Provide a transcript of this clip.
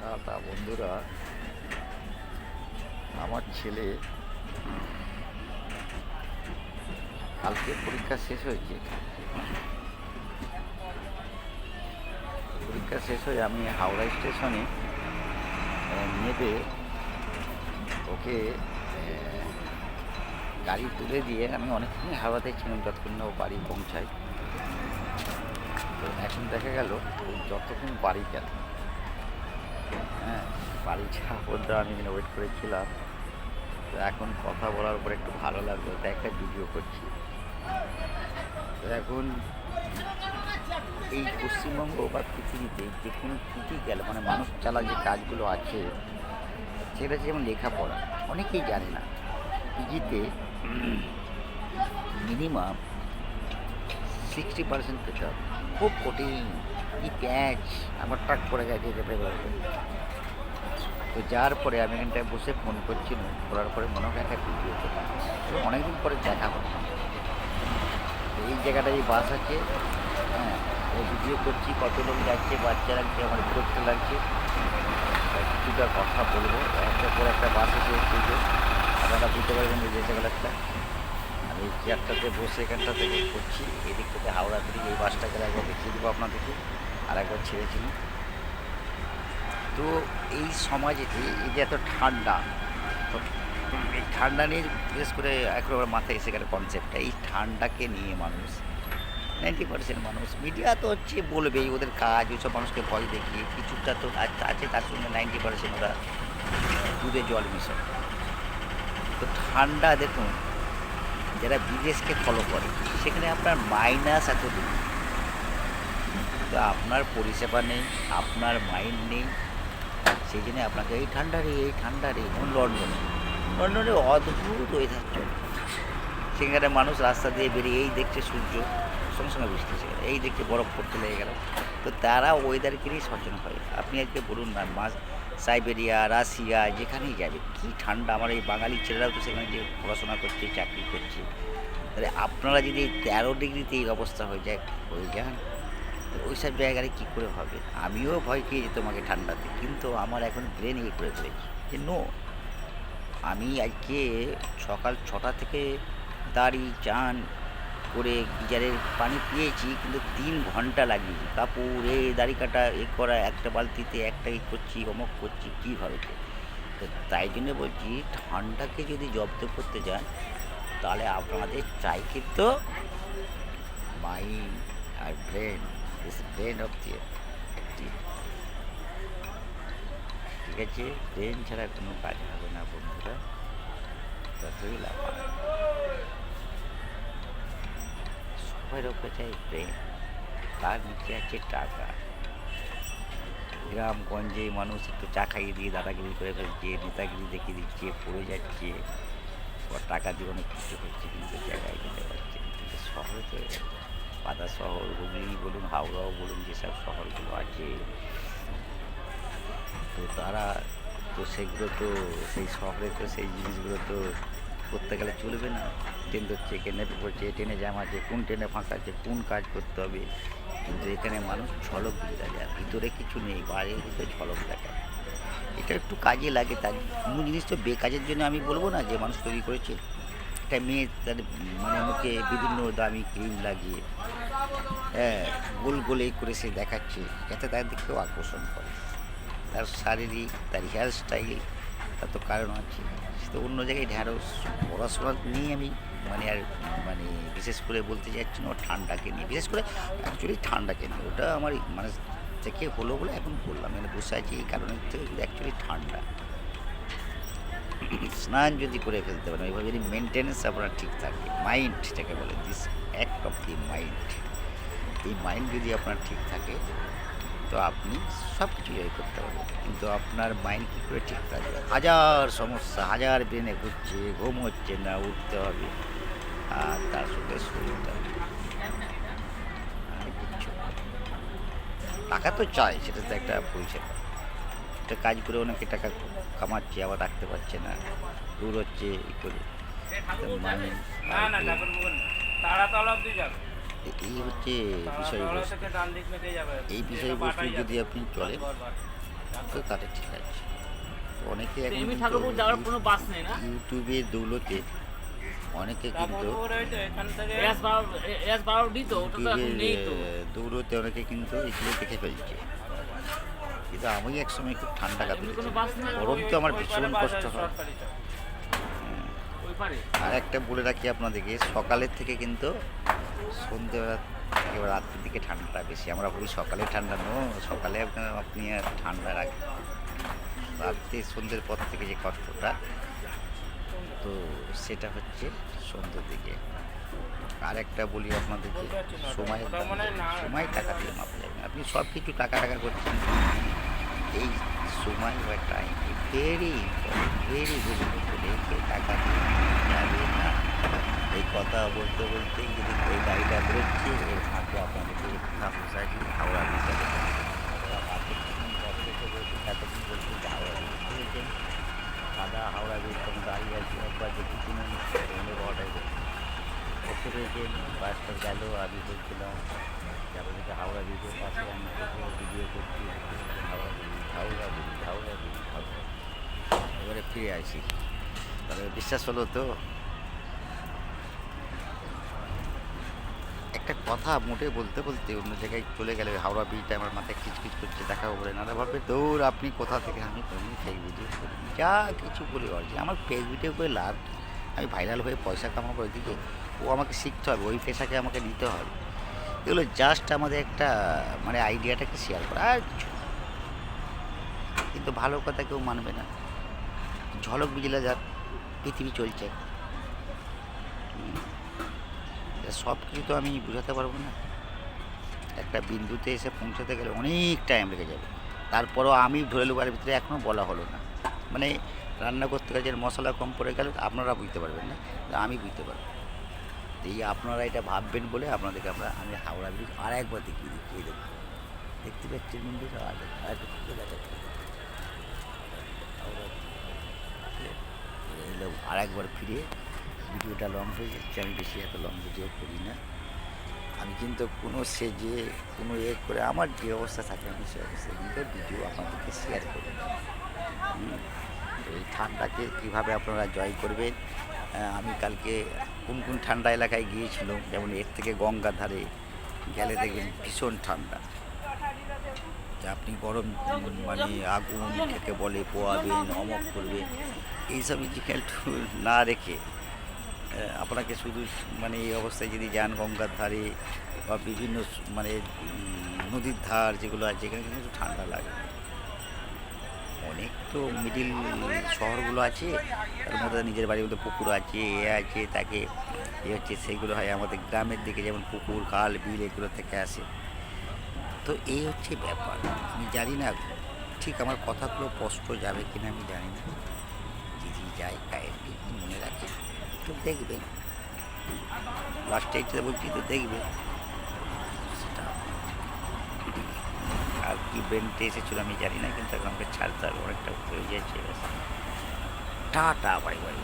তা বন্ধুরা, আমার ছেলে কালকে পরীক্ষা শেষ হয়েছে। পরীক্ষা শেষ হয়ে আমি হাওড়া স্টেশনে নেবে ওকে গাড়ি তুলে দিয়ে আমি অনেকক্ষণ হাওড়াতে ছিলাম যতক্ষণ না ও বাড়ি পৌঁছায়। তো এখন দেখা গেল ও যতক্ষণ বাড়ি গেল, হ্যাঁ, বাড়ি যাওয়া পর্যন্ত আমি এখানে ওয়েট করেছিলাম। তো এখন কথা বলার পর একটু ভালো লাগলো, তাই একটা ভিডিও করছি। তো এখন এই পশ্চিমবঙ্গ বা পৃথিবীতে যে কোনো ত্রুটি গেল, মানে মানুষ চালা যে কাজগুলো আছে সেটা যেমন লেখাপড়া, অনেকেই জানে না। পিজিতে মিনিমাম 60% পেতে হবে, খুব কঠিন। কি প্যাচ আমার ট্রাক পড়ে গেছে চেপে বেরোবে। তো যার পরে আমি এখানটায় বসে ফোন করছিলাম, করার পরে মনে হয় একটা ভিডিও করলাম এবং অনেকদিন পরে দেখা হলো। এই জায়গাটায় এই বাস আছে, হ্যাঁ, ও ভিডিও করছি, কত লোক যাচ্ছে, বাচ্চা লাগছে, আমার বিরক্ত লাগছে। কিছুটা কথা বলবো, একটার পর একটা বাস এসে পুজো, আপনারা বুঝতে পারবেন যে যেতে গেলে একটা। আমি এই চেয়ারটাতে বসে এখানটা থেকে করছি, এদিক থেকে হাওড়া ব্রিজ, এই বাসটা গেলে একবার দেখিয়ে দেবো আপনাদেরকে, আর একবার ছেড়েছিল। তো এই সমাজেতে এই যে এত ঠান্ডা, তো এই ঠান্ডা নিয়ে বিশেষ করে একেবারে মাথায় এসে গেল কনসেপ্টটা। এই ঠান্ডাকে নিয়ে মানুষ 90% মানুষ, মিডিয়া তো হচ্ছে বলবেই, ওদের কাজ ওইসব মানুষকে ভয় দেখিয়ে কিছুটা তো আছে, তার সঙ্গে 90% ওরা দুধে জল মিশায়। তো ঠান্ডা দেখুন, যারা বিদেশকে ফলো করে সেখানে আপনার মাইনাস এত ডিগ্রি, তো আপনার পরিষেবা নেই, আপনার মাইন্ড নেই, সেই জন্য আপনাকে এই ঠান্ডা রে। যেমন লন্ডনে অদ্ভুত ওয়েদার চলে, সেখানে মানুষ রাস্তা দিয়ে বেরিয়ে এই দেখছে সূর্য, সঙ্গে সঙ্গে বৃষ্টি এসে গেল, এই দেখছে বরফ পড়তে লেগে গেল। তো তারা ওয়েদারকে নিয়ে সচেতন হয়। আপনি আজকে বলুন না, সাইবেরিয়া, রাশিয়া, যেখানেই যাবে কী ঠান্ডা। আমার এই বাঙালি ছেলেরাও তো সেখানে যে পড়াশোনা করছে, চাকরি করছে। তাহলে আপনারা যদি 13 ডিগ্রিতে এই অবস্থা হয়ে যান, ওই সব জায়গায় কী করে হবে? আমিও ভয় পেয়ে যেত তোমাকে ঠান্ডাতে, কিন্তু আমার এখন ব্রেন করে ফেলেছি যে নো, আমি আজকে সকাল 6টা থেকে চান করে গিজারের পানি পিয়েছি, কিন্তু 3 ঘন্টা লাগিয়েছি কাপড় দাড়ি কাটা করা, একটা বালতিতে একটা করছি, অমুক করছি, কীভাবে। তো তাই জন্য বলছি, ঠান্ডাকে যদি জব্দ করতে যান তাহলে আপনাদের চাই কিন্তু মাইন্ড আর ব্রেন, ব্রেন অফ দি, ঠিক আছে? ব্রেন ছাড়া কোনো কাজ হবে না বন্ধুরা, যতই লাফান। সবার ওপরে চাই ব্রেন, তার নিচে আছে টাকা। গ্রামগঞ্জে মানুষ একটু চা খাইয়ে দিয়ে দাদাগিরি করে ফেলছে, নেতাগিরি দেখিয়ে দিচ্ছে, পড়ে যাচ্ছে, টাকা দিয়ে অনেক কিছু হচ্ছে, কিন্তু জায়গায় যেতে পারছে। কিন্তু শহরে তো বাদা শহর, হুগলি বলুন, হাওড়াও বলুন, যেসব শহরগুলো আছে, তো তারা তো সেগুলো তো, সেই শহরে তো সেই জিনিসগুলো তো করতে গেলে চলবে না। ট্রেন ধরছে, ট্রেনে পড়ছে, ট্রেনে জ্যাম আছে, কোন ট্রেনে ফাঁকা আছে, কোন কাজ করতে হবে। কিন্তু এখানে মানুষ ঝলক দিতে যায়, ভিতরে কিছু নেই, বাইরের ভিতরে ঝলক দেখায়। এটা একটু কাজে লাগে। তার কোনো জিনিস তো বেকাজের জন্য আমি বলবো না যে মানুষ তৈরি করেছে। একটা মেয়ে তার মানে মুখে বিভিন্ন দামি ক্রিম লাগিয়ে, হ্যাঁ, গোল করে সে দেখাচ্ছে যাতে তার দিকেও আকর্ষণ করে। তার শারীরিক, তার হেয়ার স্টাইল, তার তো কারণ আছে। সে তো অন্য জায়গায় ঢ্যাঁড়স। পড়াশোনা নিয়ে আমি আর বিশেষ করে বলতে চাচ্ছি না, ঠান্ডাকে নিয়ে বিশেষ করে, অ্যাকচুয়ালি ঠান্ডাকে নিয়ে, ওটা আমার থেকে হলো বলে এখন বললাম, বসে আছি এই কারণের থেকে, কিন্তু অ্যাকচুয়ালি ঠান্ডা। স্নান যদি করে ফেলতে পারেন, ওইভাবে যদি মেনটেন্যান্স আপনার ঠিক থাকে, মাইন্ড যেটাকে বলে, this act of the mind, এই মাইন্ড যদি আপনার ঠিক থাকে তো আপনি সব কিছু জয় করতে পারবেন। কিন্তু আপনার মাইন্ড কী করে ঠিক থাকবে? হাজার সমস্যা, হাজার ব্রেনে ঘুরছে, ঘুম হচ্ছে না, উঠতে হবে, আর তার সঙ্গে শরীরটা কিচ্ছু। টাকা তো চাই, সেটা তো একটা পরিষেবা। একটা কাজ করে অনেকে টাকা কামাচ্ছে, আবার রাখতে পারছে না, দূর হচ্ছে ই করে। মাইন্ড, এই হচ্ছে বিষয়বস্তু। এই বিষয়বস্তু যদি আপনি চলেন তো তাহলে ঠিক আছে। তো অনেকে এখন এমনি কিন্তু ঠাকুরপুর যাওয়ার কোনো বাস নেই না? ইউটিউবের দৌলতে অনেকে কিন্তু এস 12 তো ওটা তো এখন ইউটিউবের নেই তো। দৌলতে অনেকে কিন্তু এগুলো দেখে ফেলছে। কিন্তু আমি একসময় খুব ঠান্ডা এমনি কোনো কাঁপিয়েছিলাম, বাস নেই গরম তো আমার ভীষণ কষ্ট হয়। ওই পারে। আর একটা বলে রাখি আপনাদেরকে, সকালের থেকে কিন্তু সন্ধ্যেবেলা একেবারে রাত্রির দিকে ঠান্ডাটা বেশি। আমরা বলি সকালে ঠান্ডা, সকালে আপনার আপনি আর ঠান্ডা রাখেন, রাত্রি সন্ধ্যের পর থেকে যে কষ্টটা, তো সেটা হচ্ছে সন্ধ্যের দিকে। আর একটা বলি আপনাদেরকে, সময়ের দাম নেই। সময় টাকা দিয়ে মাপা যাবে না। আপনি সব কিছু টাকা টাকা করছেন, এই সময় বা time very important, very very important. টাকা দিয়ে যাবে না। এই কথা বলতে বলতেই যদি এই গাড়িটা বেরোচ্ছে, এর ফাঁকে আপনাদেরকে সোসাইটি হাওড়া ব্রিজ যাবে। এতক্ষণ বলছে যে হাওড়া ব্রিজ বুঝেছেন, সাদা হাওড়া ব্রিজ তখন দাঁড়িয়ে আছে, একবার দেখি কিনে অর্ডার করছি করতে পেরেছেন। বাসটা গেল, আমি বলছিলাম তারপরে থেকে হাওড়া ব্রিজের পাশে আমি ভিডিও করছি, Howrah bridge Howrah bridge Howrah bridge Howrah. এবারে ফিরে আসি, তাহলে বিশ্বাস হলো তো। একটা কথা মোটে বলতে বলতে অন্য জায়গায় চলে গেলে হাওড়া ব্রিজটা আমার মাথায় কিচকিচ করছে, দেখাবো বলে নানা ভাবে দৌড় আপনি কোথা থেকে, আমি করিনি ফেক ভিডিও করি, যা কিছু বলি অর্জি আমার ফেক ভিডিও করে লাভ কী? আমি ভাইরাল হয়ে পয়সা কামাবো ওইদিকে, ও আমাকে শিখতে হবে, ওই পেশাকে আমাকে নিতে হবে। এগুলো জাস্ট আমাদের একটা মানে আইডিয়াটাকে শেয়ার করা আর কিছু না। কিন্তু ভালো কথা কেউ মানবে না। ঝলক বিজলা যার পৃথিবী চলছে, সব কিছু তো আমি বোঝাতে পারবো না। একটা বিন্দুতে এসে পৌঁছাতে গেলে অনেক টাইম লেগে যাবে। তারপরও আমি ধরে নেবো, এর ভিতরে এখনও বলা হলো না। মানে রান্না করতে গেলে যে মশলা কম পড়ে গেলে আপনারা বুঝতে পারবেন না, আমি বুঝতে পারবো। এই আপনারা এটা ভাববেন বলে আপনাদেরকে আমি হাওড়া ব্রিজ আর একবার দেখিয়ে দেবো। দেখতে পাচ্ছেন মন্দির, আর আর একবার ফিরে, ভিডিওটা লং হয়ে যাচ্ছে, আমি বেশি এত লং ভিডিও করি না। আমি কিন্তু কোনো সেজে কোনো করে আমার যে অবস্থা থাকে আমি সে অবস্থায় কিন্তু ভিডিও আপনাদেরকে শেয়ার করি। তো এই ঠান্ডাকে কীভাবে আপনারা জয় করবেন, আমি কালকে কোন কোন ঠান্ডা এলাকায় গিয়েছিলাম, যেমন এর থেকে গঙ্গার ধারে গেলে দেখবেন ভীষণ ঠান্ডা, যে আপনি গরম মানে আগুন থেকে বলে পোয়াবেন, অমক করবেন, এইসব ইজিক্যাল না রেখে আপনাকে শুধু মানে এই অবস্থায় যদি যান গঙ্গার ধারে বা বিভিন্ন মানে নদীর ধার যেগুলো আছে, এখানে কিন্তু একটু ঠান্ডা লাগে। অনেক তো মিডিল শহরগুলো আছে, তার মধ্যে নিজের বাড়ির মধ্যে পুকুর আছে, আছে তাকে হচ্ছে, সেইগুলো হয় আমাদের গ্রামের দিকে, যেমন পুকুর খাল বিল এগুলো থেকে আসে। তো এই হচ্ছে ব্যাপার। আমি জানি না ঠিক আমার কথাগুলো স্পষ্ট যাবে কিনা, আমি জানি না। যদি যাই কায়েন্টলি মনে রাখে, তো দেখবেন লাস্টে এটা বলছি, তো দেখবেন সেটা। আর কি বেন্টে এসেছিলো আমি জানি না, কিন্তু এখন আমাকে ছাড়তে হবে, অনেকটা হয়ে যাচ্ছে। Tata, bye bye.